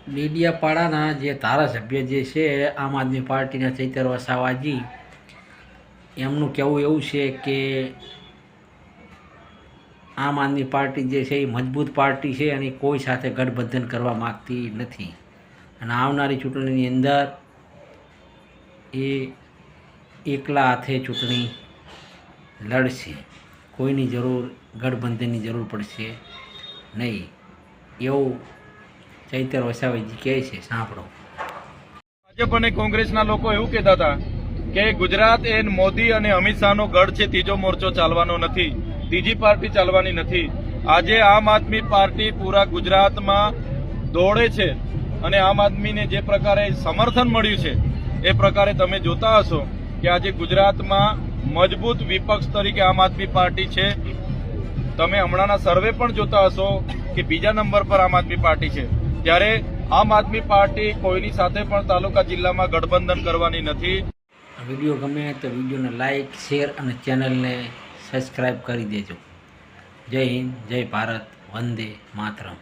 ડેડિયાપાડાના જે ધારાસભ્ય જે છે આમ આદમી પાર્ટીના ચૈતર વસાવાજી, એમનું કહેવું એવું છે કે આમ આદમી પાર્ટી જે છે એ મજબૂત પાર્ટી છે અને કોઈ સાથે ગઠબંધન કરવા માગતી નથી અને આવનારી ચૂંટણીની અંદર એ એકલા હાથે ચૂંટણી લડશે. કોઈની ગઠબંધનની જરૂર પડશે નહીં એવું ચૈતર વસાવાજી કહે છે. સાંભળો. ભાજપ અને કોંગ્રેસના લોકો એવું કહેતા હતા કે ગુજરાત એ મોદી અને અમિત શાહનો ગઢ છે, ત્રીજો મોરચો ચાલવાનો નથી, ત્રીજી પાર્ટી ચાલવાની નથી. આજે આમ આદમી પાર્ટી પૂરા ગુજરાતમાં દોડે છે અને આમ આદમીને જે પ્રકારે સમર્થન મળ્યું છે એ પ્રકારે તમે જોતા હશો કે આજે ગુજરાતમાં મજબૂત વિપક્ષ તરીકે આમ આદમી પાર્ટી છે. તમે હમણાંના સર્વે પણ જોતા હશો કે બીજા નંબર પર આમ આદમી પાર્ટી છે. ત્યારે આમ આદમી પાર્ટી કોઈની સાથે પણ તાલુકા જિલ્લામાં ગઠબંધન કરવાની નથી. વિડીયો ગમે તો વિડીયોને લાઇક, શેર અને ચેનલને સબસ્ક્રાઈબ કરી દેજો. જય હિન્દ, જય ભારત, વંદે માતરમ.